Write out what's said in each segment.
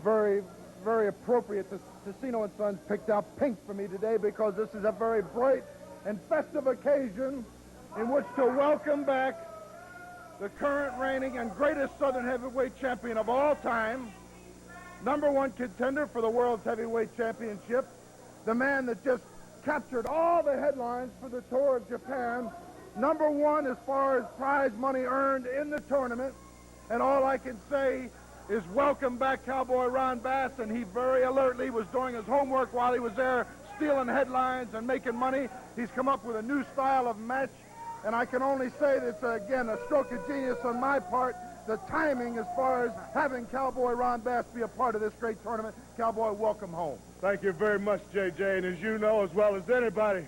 very, very appropriate that Casino and Sons picked out pink for me today, because this is a very bright and festive occasion in which to welcome back the current reigning and greatest Southern heavyweight champion of all time, #1 contender for the World's Heavyweight Championship, the man that just captured all the headlines for the tour of Japan, #1 as far as prize money earned in the tournament, and all I can say is welcome back Cowboy Ron Bass, and he very alertly was doing his homework while he was there, stealing headlines and making money. He's come up with a new style of match, and I can only say that, again, a stroke of genius on my part, the timing as far as having Cowboy Ron Bass be a part of this great tournament. Cowboy, welcome home. Thank you very much, JJ, and as you know as well as anybody,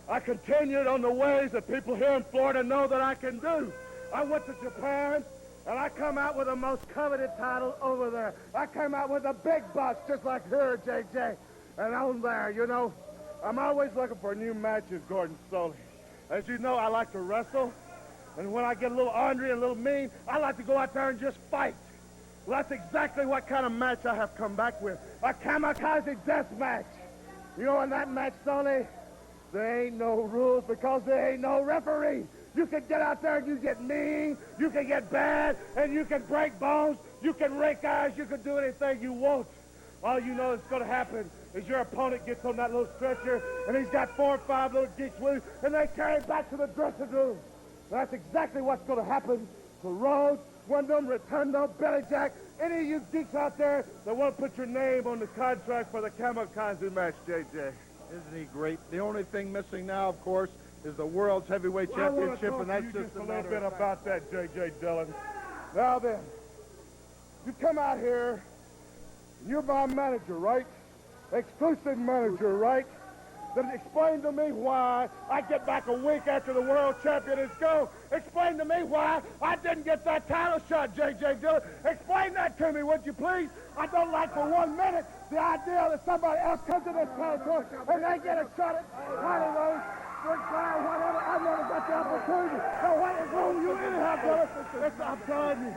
I continued on the ways that people here in Florida know that I can do. I went to Japan, and I come out with the most coveted title over there. I came out with the big bucks, just like her, JJ. And on there, you know, I'm always looking for new matches, Gordon Stoley. As you know, I like to wrestle. And when I get a little ornery and a little mean, I like to go out there and just fight. Well, that's exactly what kind of match I have come back with. A kamikaze death match. You know, in that match, Stoley, there ain't no rules because there ain't no referee. You can get out there and you get mean, you can get bad, and you can break bones, you can rake eyes, you can do anything you want. All you know that's going to happen is your opponent gets on that little stretcher, and he's got 4 or 5 little geeks with him, and they carry him back to the dressing room. That's exactly what's going to happen to Rhodes, Windham, Rotundo, Billy Jack, any of you geeks out there that want to put your name on the contract for the kamikaze match, JJ. Isn't he great? The only thing missing now, of course, is the World's Heavyweight Championship, and that's just a little bit about that, J.J. Dillon. Now then, you come out here, and you're my manager, right? Exclusive manager, right? Then explain to me why I get back a week after the world champion is gone. Explain to me why I didn't get that title shot, J.J. Dillon. Explain that to me, would you please? I don't like for 1 minute the idea that somebody else comes to this territory and they get a shot at one of those. Whatever, I never got the opportunity. So what is wrong with you anyhow, brother? I'm telling you,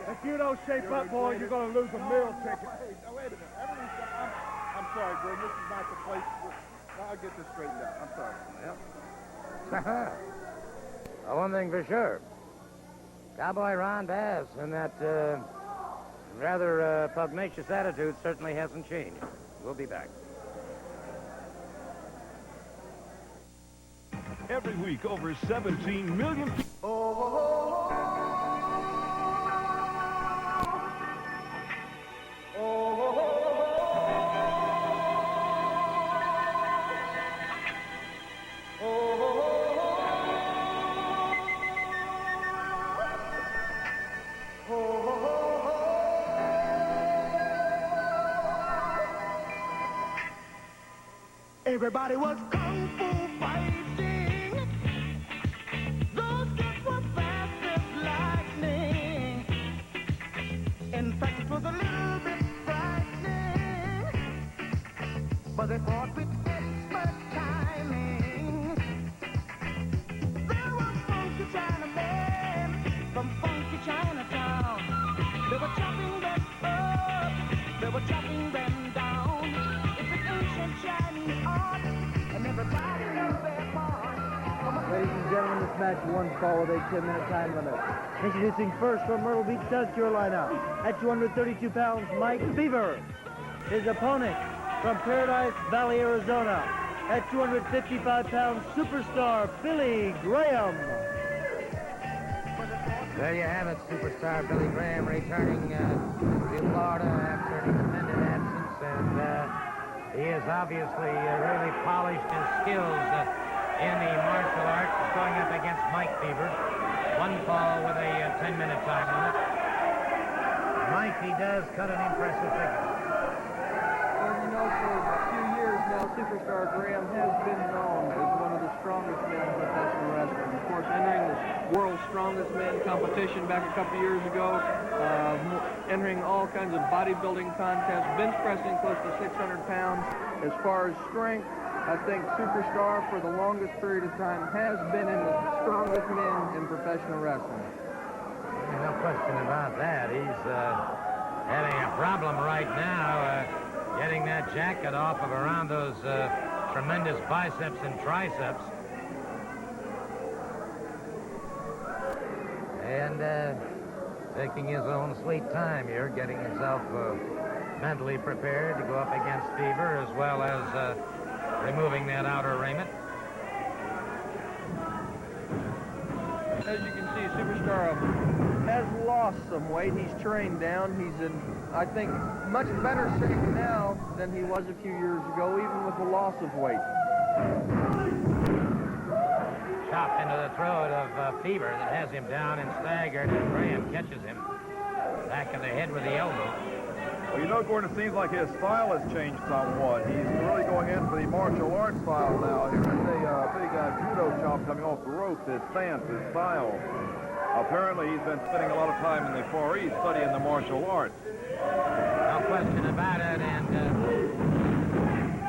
if you don't shape up, boy, you're going to lose a meal ticket. Now, wait a minute. I'm sorry, Gordon. This is not the place. I'll get this straightened out. I'm sorry. Yep. One thing for sure. Cowboy Ron Bass and that rather pugnacious attitude certainly hasn't changed. We'll be back. Every week, over 17 million people. Everybody was kung fu fighting. Those kids were fast as lightning. In fact, it was a little bit frightening, but they fought with expert timing. There were funky Chinamen from funky Chinatown. They were chopping them up, they were chopping them down. It's an ancient Chinese art, and everybody knows their part. Ladies and gentlemen, this match won fall with a 10-minute time limit. Introducing first from Myrtle Beach, South Carolina, at 232 pounds, Mike Beaver. His opponent from Paradise Valley, Arizona, at 255 pounds, superstar Billy Graham. There you have it, superstar Billy Graham returning to Florida after an extended absence, and he has obviously really polished his skills in the martial arts, going up against Mike Beaver. One fall with a 10-minute time limit. Mike, he does cut an impressive figure. Well, you know, for a few years now, superstar Graham has been known as one of the strongest men in professional wrestling. Of course, entering the World's Strongest Man competition back a couple years ago, entering all kinds of bodybuilding contests, bench pressing close to 600 pounds. As far as strength, I think superstar for the longest period of time has been in the strongest men in professional wrestling. No question about that. having a problem right now getting that jacket off of around those tremendous biceps and triceps. And taking his own sweet time here, getting himself mentally prepared to go up against fever, as well as removing that outer raiment. As you can see, Superstar has lost some weight. He's trained down. He's in, I think, much better shape now than he was a few years ago, even with the loss of weight. Chopped into the throat of fever that has him down and staggered, and Graham catches him back of the head with the elbow. Well, you know, Gordon, it seems like his style has changed somewhat. He's really going in for the martial arts style now. Here's a big judo chop coming off the ropes. His stance, his style. Apparently, he's been spending a lot of time in the Far East studying the martial arts. No question about it, and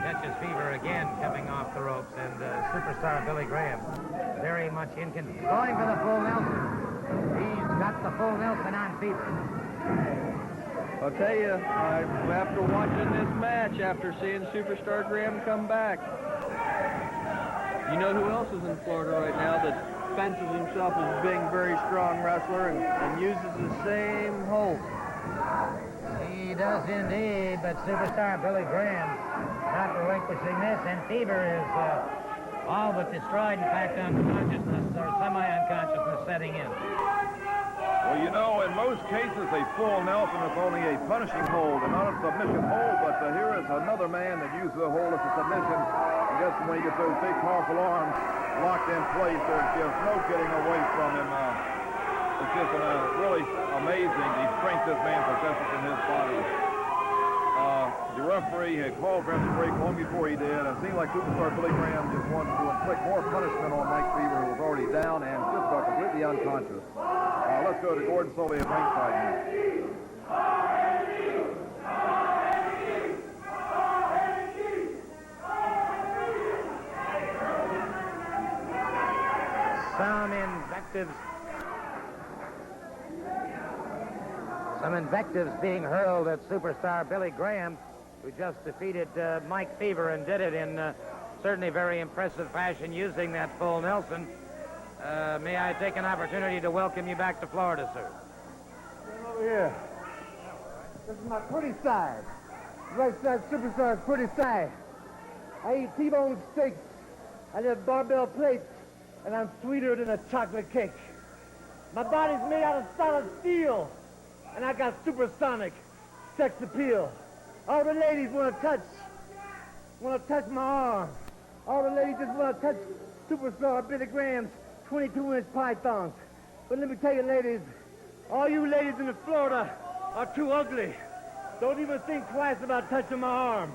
catches fever again coming off the ropes, and Superstar Billy Graham very much in control. Going for the full Nelson. He's got the full Nelson on fever. I'll tell you, after watching this match, after seeing Superstar Graham come back, you know who else is in Florida right now that fences himself as being a very strong wrestler and uses the same hold? He does indeed, but Superstar Billy Graham not relinquishing this, and fever is all but destroyed, in fact, unconsciousness or semi-unconsciousness setting in. Well, you know, in most cases, a full Nelson is only a punishing hold and not a submission hold, but here is another man that uses the hold as a submission. And just when he gets those big, powerful arms locked in place, there's just no getting away from him. It's just really amazing the strength this man possesses in his body. The referee had called for him to break long before he did, and it seemed like Superstar Billy Graham just wanted to inflict more punishment on Mike Fever, who was already down and just about completely unconscious. Let's go to Gordon Soley at ringside now. Some invectives being hurled at Superstar Billy Graham, who just defeated Mike Fever and did it in certainly very impressive fashion using that full Nelson. May I take an opportunity to welcome you back to Florida, sir? Come over here. This is my pretty side. Right side Superstar's pretty side. I eat T-bone steaks. I live barbell plates, and I'm sweeter than a chocolate cake. My body's made out of solid steel, and I got supersonic sex appeal. All the ladies want to touch my arm. All the ladies just want to touch Superstar Billy Graham's 22-inch pythons. But let me tell you, ladies, all you ladies in Florida are too ugly. Don't even think twice about touching my arm.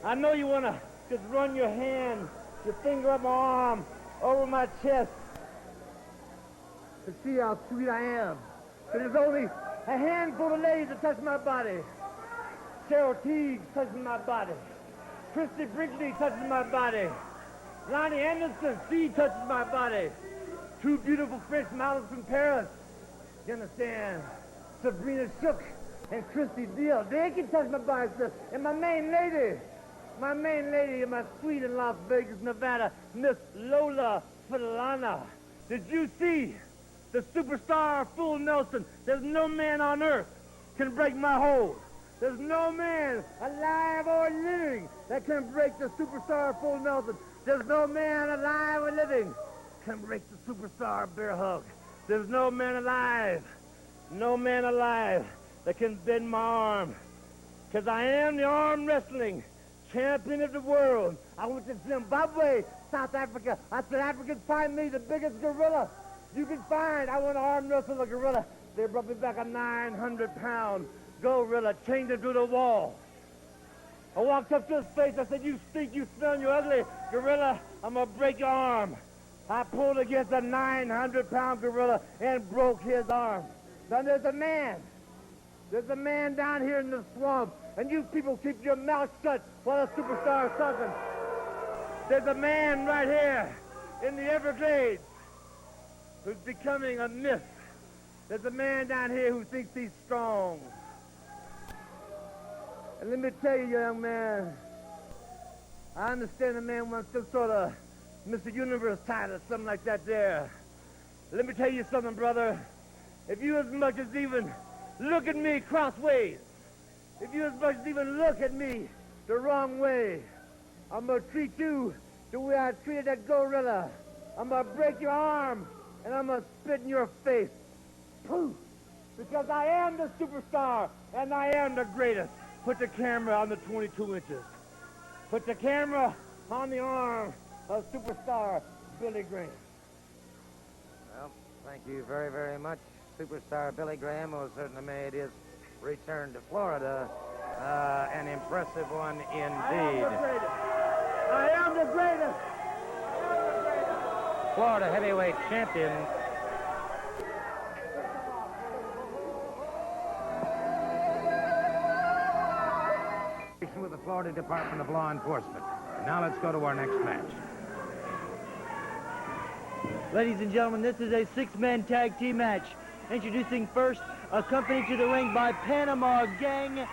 I know you want to just run your hand, your finger up my arm, over my chest to see how sweet I am. But there's only a handful of ladies that touch my body. Cheryl Teague touches my body. Christy Brinkley touches my body. Lonnie Anderson, she touches my body. Two beautiful French models from Paris. You understand? Sabrina Shook and Christy Deal. They can touch my body, sir. And my main lady and my sweet in Las Vegas, Nevada, Miss Lola Falana. Did you see the Superstar Full Nelson? There's no man on earth can break my hold. There's no man alive or living that can break the Superstar Full Nelson. There's no man alive or living can break the Superstar Bear Hug. There's no man alive that can bend my arm. Because I am the arm wrestling champion of the world. I went to Zimbabwe, South Africa. I said, Africans, find me the biggest gorilla you can find. I want to arm wrestle a gorilla. They brought me back a 900-pound gorilla, chained him to the wall. I walked up to his face. I said, you stink, you smell, you ugly gorilla. I'm going to break your arm. I pulled against a 900-pound gorilla and broke his arm. Now there's a man down here in the swamp, and you people keep your mouth shut while the Superstar is talking. There's a man right here in the Everglades who's becoming a myth. There's a man down here who thinks he's strong. And let me tell you, young man, I understand a man wants some sort of Mr. Universe title or something like that there. Let me tell you something, brother. If you as much as even look at me crossways, if you as much as even look at me the wrong way, I'm going to treat you the way I treated that gorilla. I'm going to break your arm, and I'm going to spit in your face. Poof! Because I am the superstar, and I am the greatest. Put the camera on the 22 inches. Put the camera on the arm of superstar Billy Graham. Well, thank you very, very much, superstar Billy Graham, who certainly made his return to Florida an impressive one indeed. I am the greatest. Florida heavyweight champion. With the Florida Department of Law Enforcement. Now let's go to our next match. Ladies and gentlemen, this is a six-man tag team match. Introducing first, accompanied to the ring by Panama Gang,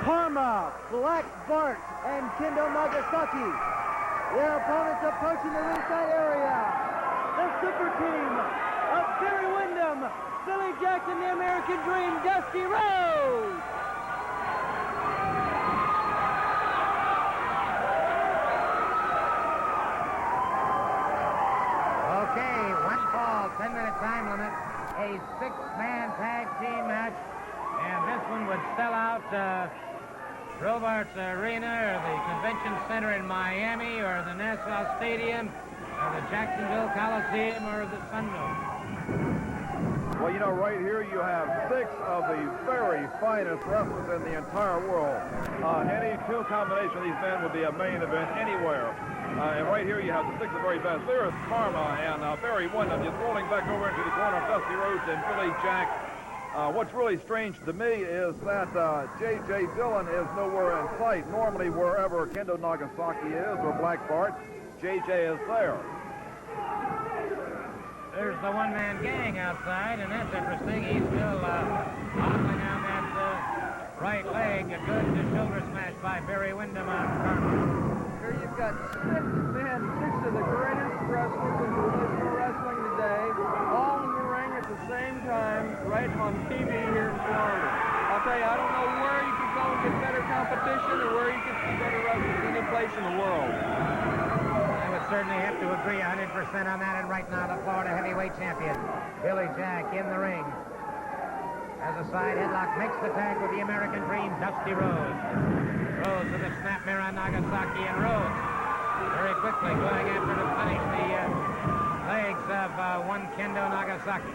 Kharma, Black Bart, and Kendo Nagasaki. Their opponents approaching the ringside area. The super team of Barry Windham, Billy Jackson, the American Dream, Dusty Rhodes. Okay, 10-minute time limit, a six-man tag team match, and this one would sell out Robarts Arena or the Convention Center in Miami or the Nassau Stadium or the Jacksonville Coliseum or the Sunbelt. Well, you know, right here you have 6 of the very finest wrestlers in the entire world. Any two combination of these men would be a main event anywhere. And right here you have the 6 of the very best. There's Kharma and Barry Windham just rolling back over into the corner of Dusty Rhodes and Billy Jack. What's really strange to me is that J.J. Dillon is nowhere in sight. Normally, wherever Kendo Nagasaki is or Black Bart, J.J. is there. There's the one-man gang outside, and that's interesting. He's still hobbling on that right leg. A good shoulder smash by Barry Windham on Kharma. Here you've got 6 of the greatest wrestlers in professional wrestling today, all in the ring at the same time, right on TV here in Florida. I'll tell you, I don't know where you could go and get better competition or where you could see better wrestlers any place in the world. I would certainly have to agree 100% on that, and right now the Florida heavyweight champion, Billy Jack, in the ring. As a side headlock makes the tag with the American Dream, Dusty Rhodes. Rhodes with a snapmare on Nagasaki, and Rhodes very quickly going after to punish the legs of one Kendo Nagasaki.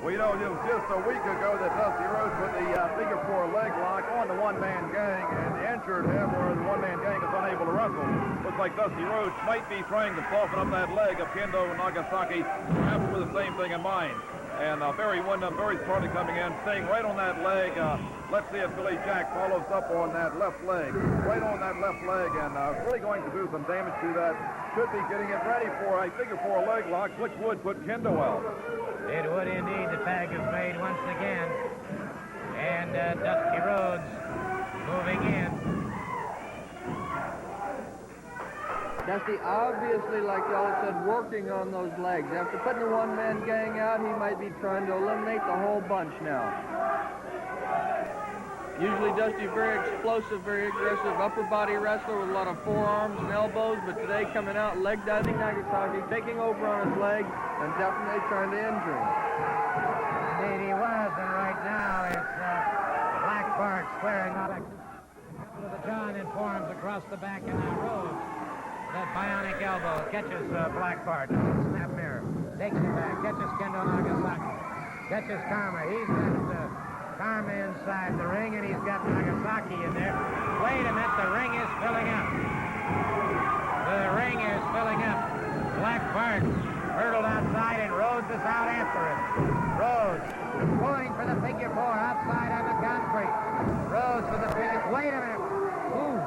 Well, you know, it was just a week ago that Dusty Rhodes put the figure 4 leg lock on the one-man gang and injured him where the one-man gang is unable to wrestle. Looks like Dusty Rhodes might be trying to soften up that leg of Kendo Nagasaki, perhaps with the same thing in mind. And Barry Windham very smartly coming in, staying right on that leg. Let's see if Billy Jack follows up on that left leg. Right on that left leg, and really going to do some damage to that. Should be getting it ready for a figure 4 leg lock, which would put Kendo out. It would indeed. The tag is made once again. And Dusty Rhodes moving in. Dusty obviously, like y'all said, working on those legs. After putting the one-man gang out, he might be trying to eliminate the whole bunch now. Usually Dusty's very explosive, very aggressive upper body wrestler with a lot of forearms and elbows, but today coming out leg diving Nagasaki, taking over on his leg and definitely trying to injure him. Indeed he was, and right now it's Black Bart squaring up to the jaw and forearms across the back, and now Rhodes. That bionic elbow catches Black Bart. Snapmare. Takes it back. Catches Kendo Nagasaki. Catches Kharma. He's got Kharma inside the ring, and he's got Nagasaki in there. Wait a minute. The ring is filling up. The ring is filling up. Black Bart hurdled outside, and Rhodes is out after it. Rhodes going for the figure 4 outside on the concrete. Rhodes for the figure. Wait a minute. Ooh.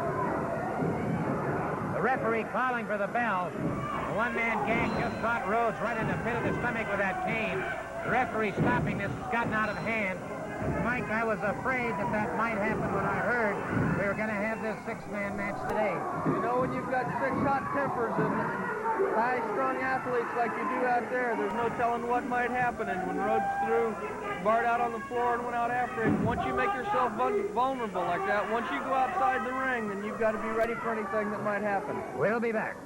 Referee calling for the bell. The one-man gang just caught Rhodes right in the pit of the stomach with that cane. The referee stopping this has gotten out of hand. Mike, I was afraid that might happen when I heard we were going to have this six-man match today. You know, when you've got six hot tempers and high-strung athletes like you do out there, there's no telling what might happen. And when Rhodes threw Bart out on the floor and went out after him, once you make yourself vulnerable like that, once you go outside the ring, then you've got to be ready for anything that might happen. We'll be back.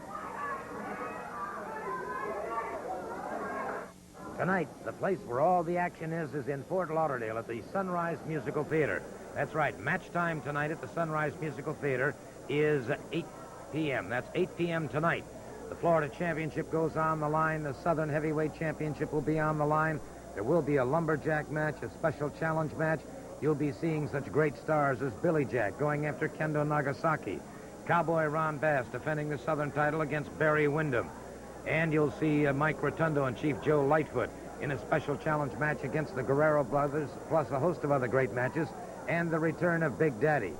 Tonight, the place where all the action is in Fort Lauderdale at the Sunrise Musical Theater. That's right, match time tonight at the Sunrise Musical Theater is 8 p.m. That's 8 p.m. tonight. The Florida Championship goes on the line. The Southern Heavyweight Championship will be on the line. There will be a lumberjack match, a special challenge match. You'll be seeing such great stars as Billy Jack going after Kendo Nagasaki, Cowboy Ron Bass defending the Southern title against Barry Windham. And you'll see Mike Rotundo and Chief Joe Lightfoot in a special challenge match against the Guerrero brothers, plus a host of other great matches, and the return of Big Daddy.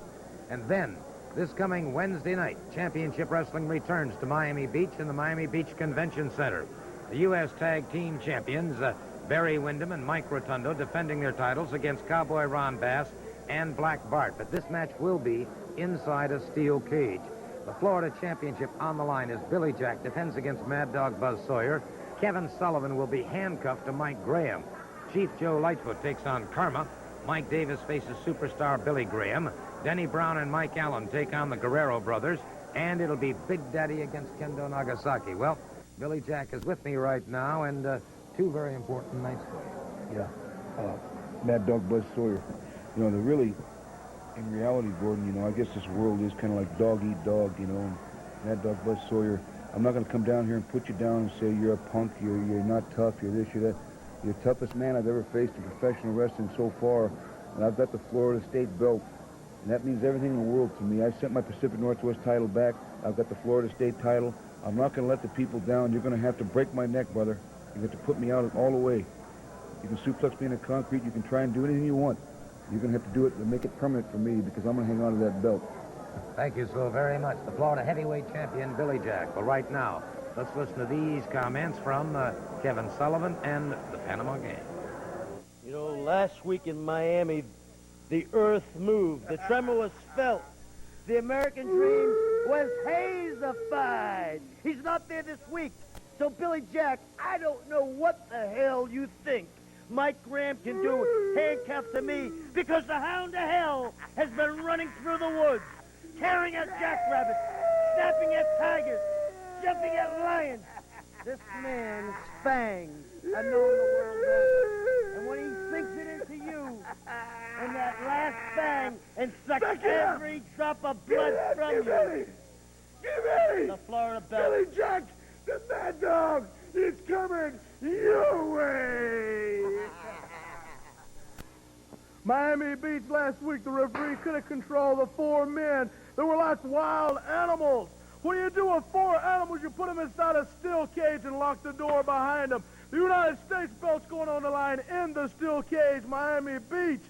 And then, this coming Wednesday night, Championship Wrestling returns to Miami Beach in the Miami Beach Convention Center. The U.S. Tag Team Champions, Barry Windham and Mike Rotundo, defending their titles against Cowboy Ron Bass and Black Bart. But this match will be inside a steel cage. The Florida Championship on the line as Billy Jack defends against Mad Dog Buzz Sawyer. Kevin Sullivan will be handcuffed to Mike Graham. Chief Joe Lightfoot takes on Kharma. Mike Davis faces superstar Billy Graham. Denny Brown and Mike Allen take on the Guerrero brothers. And it'll be Big Daddy against Kendo Nagasaki. Well, Billy Jack is with me right now, and two very important nights for you. Yeah. Mad Dog Buzz Sawyer. You know, in reality, Gordon, you know, I guess this world is kind of like dog eat dog, you know. Mad Dog Buzz Sawyer, I'm not going to come down here and put you down and say you're a punk, you're not tough, you're this, you're that. You're the toughest man I've ever faced in professional wrestling so far, and I've got the Florida State belt, and that means everything in the world to me. I sent my Pacific Northwest title back. I've got the Florida State title. I'm not going to let the people down. You're going to have to break my neck, brother. You have to put me out all the way. You can suplex me in the concrete. You can try and do anything you want. You're going to have to do it and make it permanent for me because I'm going to hang on to that belt. Thank you so very much. The Florida heavyweight champion, Billy Jack. But right now, let's listen to these comments from Kevin Sullivan and the Panama Gang. You know, last week in Miami, the earth moved. The tremor was felt. The American dream was hazified. He's not there this week. So, Billy Jack, I don't know what the hell you think Mike Graham can do handcuffed to me because the hound of hell has been running through the woods, tearing at jackrabbits, snapping at tigers, jumping at lions. This man's fangs are known the world over. And when he sinks it into you, and that last fang, and sucks every drop of blood from you. Give me! The Florida belt. Billy Jack, the Mad Dog is coming your way! Miami Beach last week, the referee couldn't control the four men. They were like wild animals. What do you do with four animals? You put them inside a steel cage and lock the door behind them. The United States belt's going on the line in the steel cage, Miami Beach.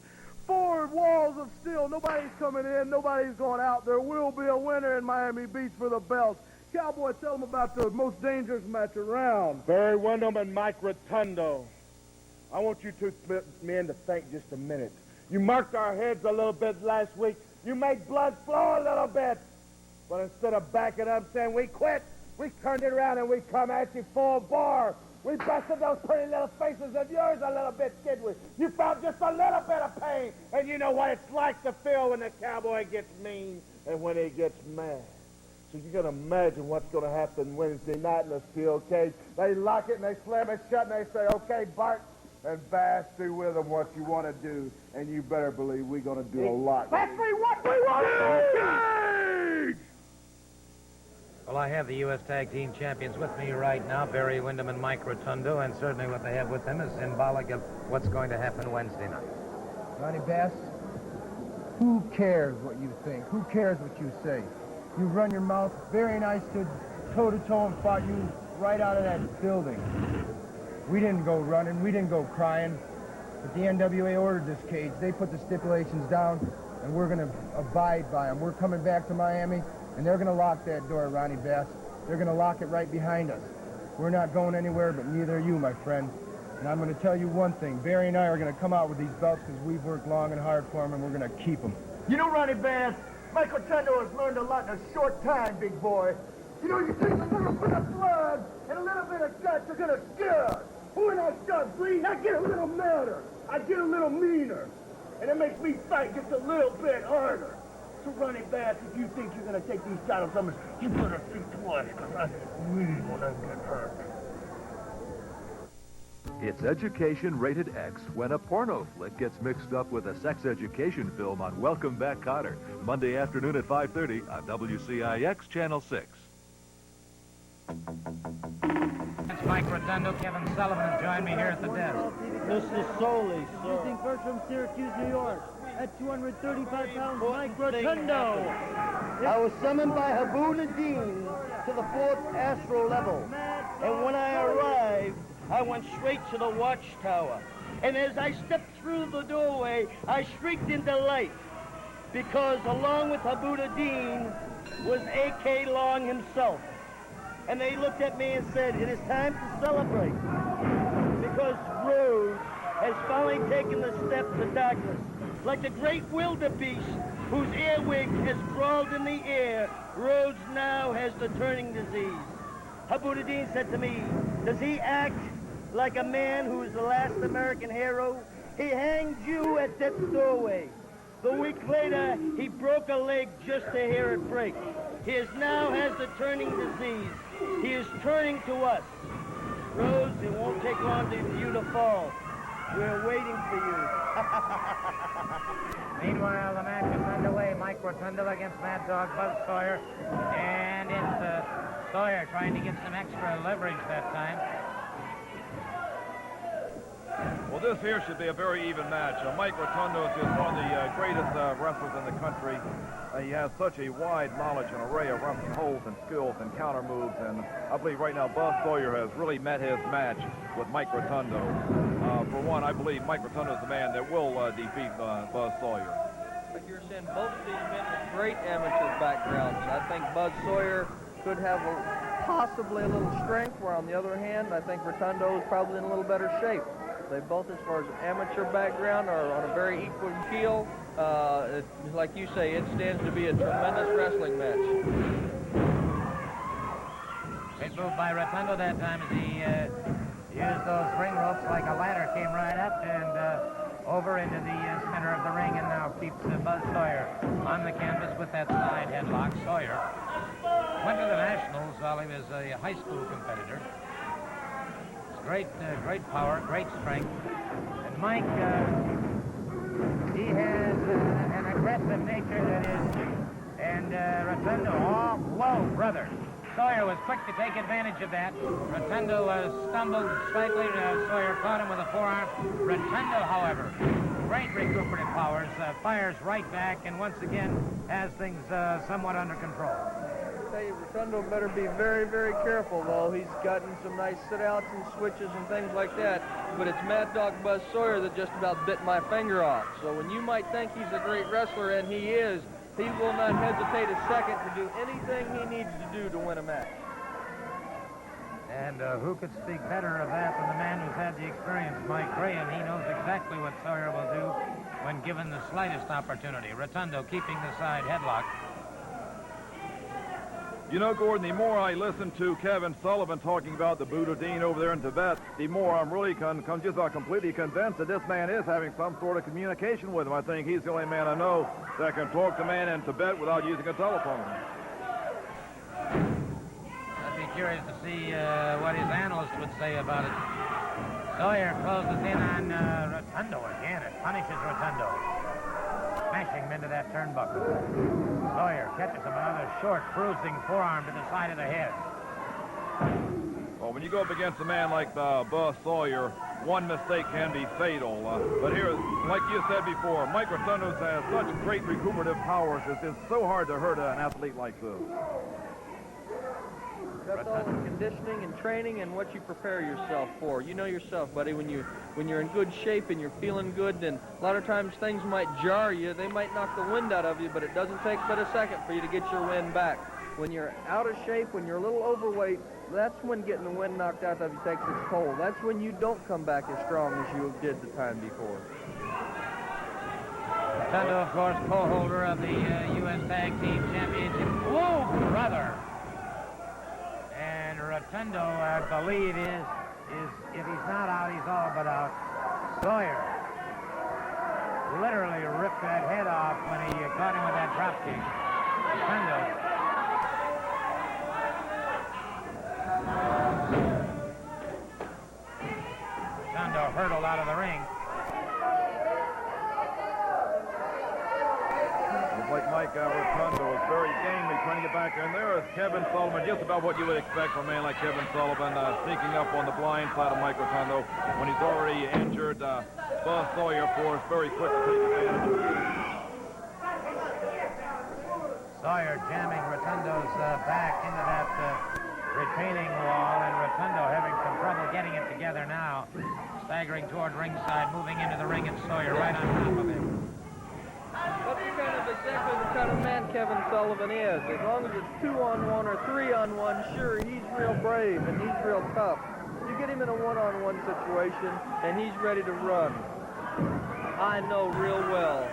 Four walls of steel. Nobody's coming in. Nobody's going out. There will be a winner in Miami Beach for the belt. Cowboy, tell them about the most dangerous match around. Barry Windham and Mike Rotundo. I want you two men to think just a minute. You marked our heads a little bit last week. You made blood flow a little bit. But instead of backing up saying we quit, we turned it around and we come at you full bore. We busted those pretty little faces of yours a little bit, did we? You felt just a little bit of pain. And you know what it's like to feel when the cowboy gets mean and when he gets mad. So you can imagine what's going to happen Wednesday night in the steel cage. They lock it and they slam it shut and they say, okay, Bart and Bass, do with them what you want to do. And you better believe we're going to do a lot. That's what we want to do! Well, I have the U.S. Tag Team Champions with me right now, Barry Windham and Mike Rotundo, and certainly what they have with them is symbolic of what's going to happen Wednesday night. Ronnie Bass, who cares what you think? Who cares what you say? You run your mouth. Barry and I stood toe-to-toe and fought you right out of that building. We didn't go running. We didn't go crying. But the NWA ordered this cage. They put the stipulations down, and we're going to abide by them. We're coming back to Miami, and they're going to lock that door, Ronnie Bass. They're going to lock it right behind us. We're not going anywhere, but neither are you, my friend. And I'm going to tell you one thing. Barry and I are going to come out with these belts because we've worked long and hard for them, and we're going to keep them. You know, Ronnie Bass, Mike Rotundo has learned a lot in a short time, big boy. You know, you take a little bit of blood and a little bit of guts, you're going to stir. When I start bleeding, I get a little madder. I get a little meaner. And it makes me fight just a little bit harder. So, Ronnie Bass, if you think you're going to take these titles from us, you better think twice, because I really want to get hurt. It's Education Rated X when a porno flick gets mixed up with a sex education film on Welcome Back, Kotter, Monday afternoon at 5:30 on WCIX Channel 6. That's Mike Rotundo. Kevin Sullivan joined me here at the desk. Mr. Soley, introducing first from Syracuse, New York, at 235 pounds, Mike Rotundo. I was summoned by Habuda Dean to the 4th Astro level, and when I arrived, I went straight to the watchtower. And as I stepped through the doorway, I shrieked in delight, because along with Habuda Dean was A.K. Long himself. And they looked at me and said, it is time to celebrate, because Rhodes has finally taken the step to darkness. Like the great wildebeest whose earwig has crawled in the air, Rhodes now has the turning disease. Habuda Dean said to me, does he act like a man who is the last American hero? He hanged you at death's doorway. The week later, he broke a leg just to hear it break. He now has the turning disease. He is turning to us. Rhodes, it won't take long for you to fall. We're waiting for you. Meanwhile, the match is underway. Mike Rotundo against Mad Dog Buzz Sawyer. And it's Sawyer trying to get some extra leverage that time. Well, this here should be a very even match. Mike Rotundo is just one of the greatest wrestlers in the country. He has such a wide knowledge and array of wrestling holds and skills and counter moves, and I believe right now Buzz Sawyer has really met his match with Mike Rotundo. For one, I believe Mike Rotundo is the man that will defeat Buzz Sawyer. Like you were saying, both of these men with great amateur backgrounds. I think Buzz Sawyer could have possibly a little strength, where on the other hand, I think Rotundo is probably in a little better shape. They both, as far as amateur background, are on a very equal keel. Like you say, it stands to be a tremendous wrestling match. Great move by Rotundo that time as he used those ring ropes like a ladder, came right up and over into the center of the ring, and now keeps Buzz Sawyer on the canvas with that side headlock. Sawyer went to the Nationals while he was a high school competitor. Great power, great strength. And Mike, he has an aggressive nature that is, and Rotundo, whoa, brother. Sawyer was quick to take advantage of that. Rotundo stumbled slightly. Sawyer caught him with a forearm. Rotundo, however, great recuperative powers, fires right back, and once again has things somewhat under control. I tell you, Rotundo better be very, very careful, though. He's gotten some nice sit-outs and switches and things like that, but it's Mad Dog Buzz Sawyer that just about bit my finger off. So when you might think he's a great wrestler, and he is, he will not hesitate a second to do anything he needs to do to win a match. And who could speak better of that than the man who's had the experience, Mike Graham. He knows exactly what Sawyer will do when given the slightest opportunity. Rotundo keeping the side headlock. You know, Gordon, the more I listen to Kevin Sullivan talking about the Buddha Dean over there in Tibet, the more I'm really just completely convinced that this man is having some sort of communication with him. I think he's the only man I know that can talk to a man in Tibet without using a telephone. I'd be curious to see what his analyst would say about it. Sawyer closes in on Rotundo again. It punishes Rotundo. Smashing him into that turnbuckle. Sawyer catches him another short, bruising forearm to the side of the head. Well, when you go up against a man like Buzz Sawyer, one mistake can be fatal. But here, like you said before, Mike Rotundo has such great recuperative powers. It's just so hard to hurt an athlete like this. That's all in conditioning and training and what you prepare yourself for. You know yourself, buddy, when you're in good shape and you're feeling good, then a lot of times things might jar you. They might knock the wind out of you, but it doesn't take but a second for you to get your wind back. When you're out of shape, when you're a little overweight, that's when getting the wind knocked out of you takes its toll. That's when you don't come back as strong as you did the time before. Rotundo, of course, co-holder of the U.S. Tag Team Championship. Whoa, brother! And Rotundo, I believe, is if he's not out, he's all but out. Sawyer literally ripped that head off when he caught him with that drop kick. Rotundo. Rotundo hurtled out of the ring. Looks like Mike Rotundo is very gamely trying to get back there. And there is Kevin Sullivan, just about what you would expect from a man like Kevin Sullivan, sneaking up on the blind side of Mike Rotundo when he's already injured. Buzz Sawyer, of course, very quick to take advantage. Sawyer jamming Rotundo's back into that retaining wall, and Rotundo having some trouble getting it together now. Staggering toward ringside, moving into the ring, and Sawyer right on top of him. That's kind of exactly the kind of man Kevin Sullivan is. As long as it's 2-on-1 or 3-on-1, sure, he's real brave and he's real tough. You get him in a 1-on-1 situation, and he's ready to run. I know real well.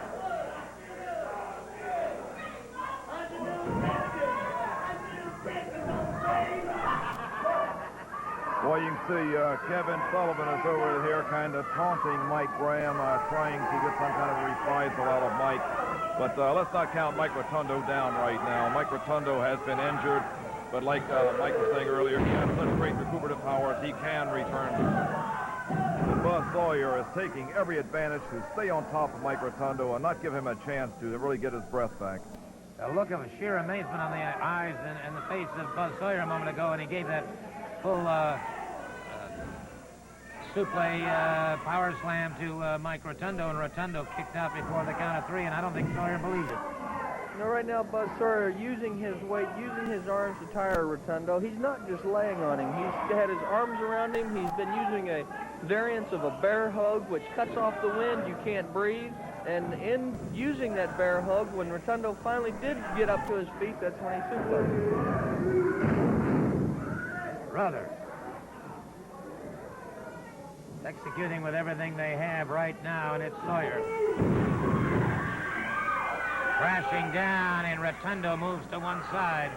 Well, you can see Kevin Sullivan is over here kind of taunting Mike Graham, trying to get some kind of reprisal out of Mike. But let's not count Mike Rotundo down right now. Mike Rotundo has been injured, but like Mike was saying earlier, he has such great recuperative powers, he can return. And Buzz Sawyer is taking every advantage to stay on top of Mike Rotundo and not give him a chance to really get his breath back. A look of sheer amazement on the eyes and the face of Buzz Sawyer a moment ago, and he gave that full suplex power slam to Mike Rotundo, and Rotundo kicked out before the count of 3, and I don't think Sawyer believed it. You know, right now, Buzz Sawyer using his weight, using his arms to tire Rotundo. He's not just laying on him. He's had his arms around him. He's been using a variance of a bear hug, which cuts off the wind. You can't breathe. And in using that bear hug, when Rotundo finally did get up to his feet, that's when he suplexed. Brother. Executing with everything they have right now, and it's Sawyer. Crashing down, and Rotundo moves to one side.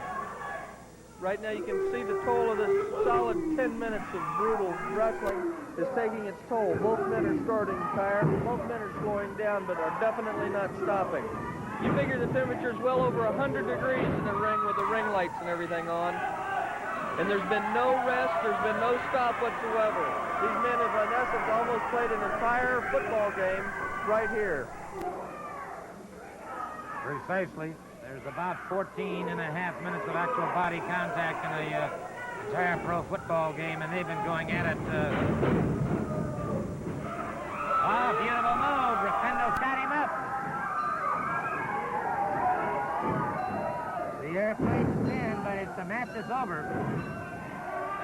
Right now you can see the toll of this solid 10 minutes of brutal wrestling is taking its toll. Both men are starting tired, both men are slowing down, but are definitely not stopping. You figure the temperature's well over 100 degrees in the ring with the ring lights and everything on. And there's been no rest, there's been no stop whatsoever. These men have, in essence, almost played an entire football game right here. Precisely. There's about 14 and a half minutes of actual body contact in the entire pro football game, and they've been going at it. Oh, beautiful move. Rotundo's got him up. The airplane's thin, but the match is over.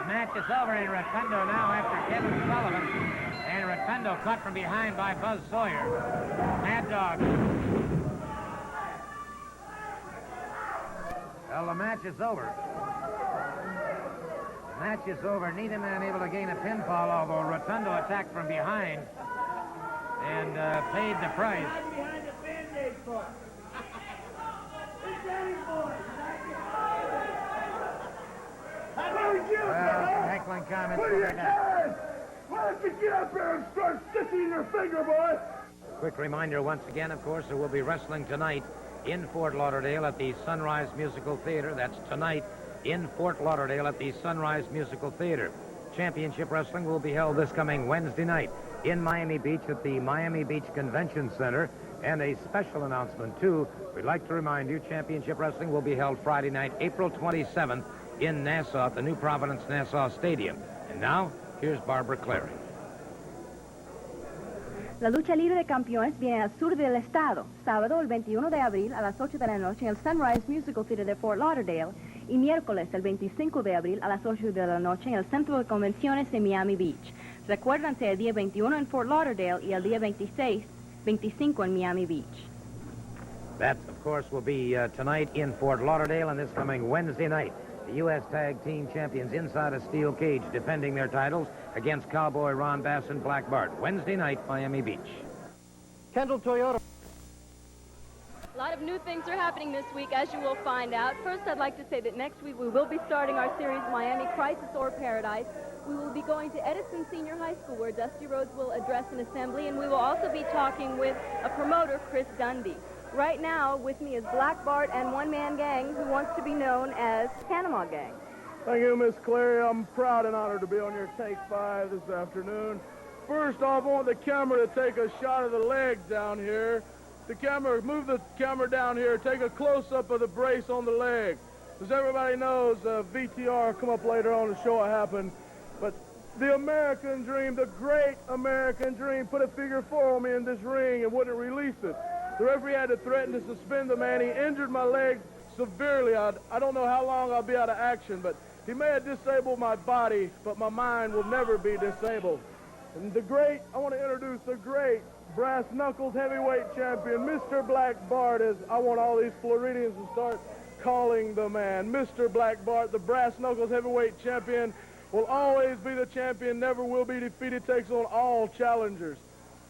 The match is over, and Rotundo now after Kevin Sullivan. And Rotundo caught from behind by Buzz Sawyer. Mad Dog. Well, the match is over. The match is over. Neither man able to gain a pinfall, although Rotundo attacked from behind and paid the price. Well, heckling comments. Why don't you get up there and start sticking your finger, boy? Quick reminder once again, of course, there will be wrestling tonight in Fort Lauderdale at the Sunrise Musical Theater. That's tonight in Fort Lauderdale at the Sunrise Musical Theater. Championship Wrestling will be held this coming Wednesday night in Miami Beach at the Miami Beach Convention Center. And a special announcement, too. We'd like to remind you, Championship Wrestling will be held Friday night, April 27th, in Nassau at the New Providence Nassau Stadium. And now, here's Barbara Clary. La lucha libre de campeones viene al sur del estado, sábado el 21 de abril a las 8 de la noche en el Sunrise Musical Theater de Fort Lauderdale y miércoles el 25 de abril a las 8 de la noche en el Centro de Convenciones de Miami Beach. Recuérdense el día 21 en Fort Lauderdale y el día 25 en Miami Beach. That, of course, will be tonight in Fort Lauderdale, and this coming Wednesday night. The U.S. Tag Team Champions inside a steel cage defending their titles against Cowboy Ron Bass and Black Bart. Wednesday night, Miami Beach. Kendall Toyota. A lot of new things are happening this week, as you will find out. First, I'd like to say that next week we will be starting our series, Miami Crisis or Paradise. We will be going to Edison Senior High School, where Dusty Rhodes will address an assembly, and we will also be talking with a promoter, Chris Dundee. Right now, with me is Black Bart and one-man gang who wants to be known as Panama Gang. Thank you, Miss Clary. I'm proud and honored to be on your Take 5 this afternoon. First off, I want the camera to take a shot of the leg down here. The camera, move the camera down here, take a close-up of the brace on the leg. As everybody knows, VTR will come up later on to show what happened. But the American Dream, the great American Dream, put a figure 4 on me in this ring and wouldn't release it. The referee had to threaten to suspend the man. He injured my leg severely. I don't know how long I'll be out of action, but he may have disabled my body, but my mind will never be disabled. And I want to introduce the great brass knuckles heavyweight champion, Mr. Black Bart, as I want all these Floridians to start calling the man. Mr. Black Bart, the brass knuckles heavyweight champion, will always be the champion, never will be defeated, takes on all challengers.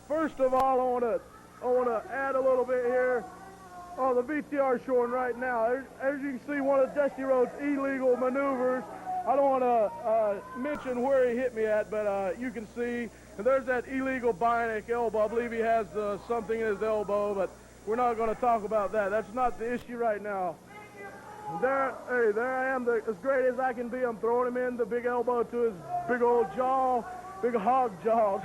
First of all, I want to add a little bit here. Oh, the VTR showing right now. As you can see, one of Dusty Rhodes' illegal maneuvers. I don't want to mention where he hit me at, but you can see. And there's that illegal bionic elbow. I believe he has something in his elbow, but we're not going to talk about that. That's not the issue right now. There I am, as great as I can be. I'm throwing him in the big elbow to his big old jaw, big hog jaws.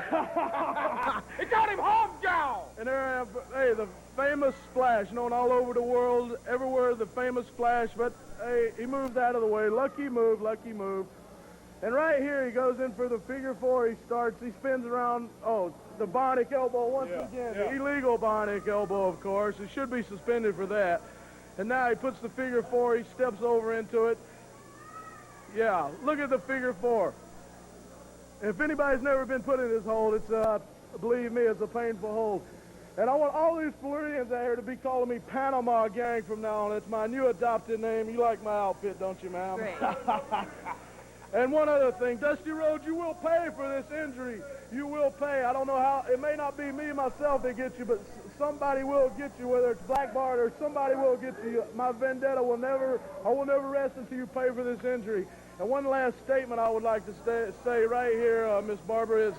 He got him hog jaw! And there I am, the famous splash, known all over the world, everywhere, the famous splash, but hey, he moves out of the way. Lucky move, lucky move. And right here, he goes in for the figure 4. He spins around, the bionic elbow once again. The illegal bionic elbow, of course. He should be suspended for that. And now he puts the figure 4. He steps over into it. Yeah, look at the figure 4. If anybody's never been put in this hold, it's, believe me, it's a painful hold. And I want all these Floridians out here to be calling me Panama Gang from now on. It's my new adopted name. You like my outfit, don't you, ma'am? Great. And one other thing, Dusty Rhodes, you will pay for this injury. You will pay. I don't know how. It may not be me myself that gets you, but somebody will get you, whether it's Black Bart or somebody will get you. My vendetta will never rest until you pay for this injury. And one last statement I would like to say right here, Miss Barbara, is,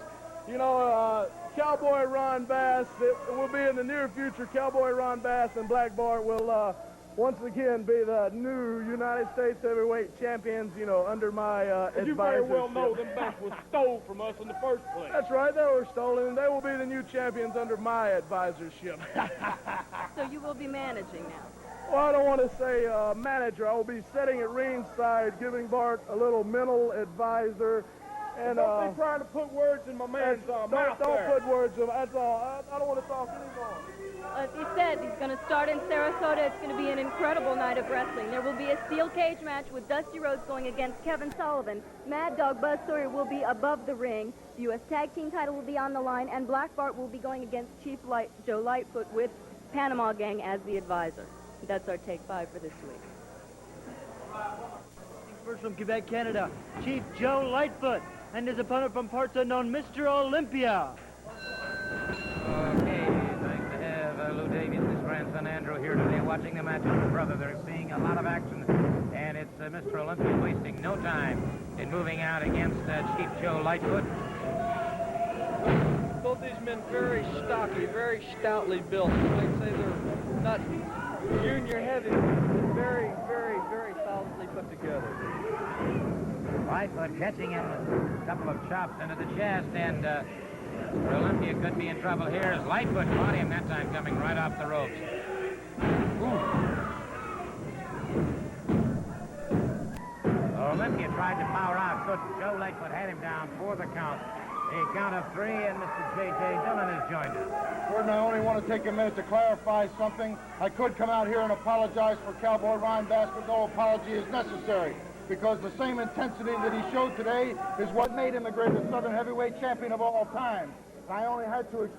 Cowboy Ron Bass, it will be in the near future, Cowboy Ron Bass and Black Bart will once again be the new United States heavyweight champions, under my advisorship. You very well know them belts were stole from us in the first place. That's right, they were stolen, and they will be the new champions under my advisorship. So you will be managing now? Well, I don't want to say manager. I will be sitting at ringside, giving Bart a little mental advisor. And don't be trying to put words in my man's mouth. Don't put words in. That's all. I don't want to talk anymore. As he said, he's going to start in Sarasota. It's going to be an incredible night of wrestling. There will be a steel cage match with Dusty Rhodes going against Kevin Sullivan. Mad Dog Buzz Sawyer will be above the ring. The U.S. Tag Team title will be on the line, and Black Bart will be going against Chief Joe Lightfoot with Panama Gang as the advisor. That's our Take 5 for this week. First from Quebec, Canada, Chief Joe Lightfoot, and his opponent from parts unknown, Mr. Olympia. Okay, nice to have Lou Davies, his grandson Andrew here today watching the match with his brother. They're seeing a lot of action, and it's Mr. Olympia wasting no time in moving out against Chief Joe Lightfoot. Both these men very stocky, very stoutly built. You might say they're not junior heavy, but very, very, very solidly put together. Lightfoot catching him a couple of chops into the chest, and Olympia could be in trouble here as Lightfoot caught him that time coming right off the ropes. Olympia tried to power out, couldn't. Joe Lightfoot had him down for the count. A count of 3, and Mr. J.J. Dillon has joined us. Gordon, I only want to take a minute to clarify something. I could come out here and apologize for Cowboy Ron Bass, but no apology is necessary, because the same intensity that he showed today is what made him the greatest Southern heavyweight champion of all time. I only had to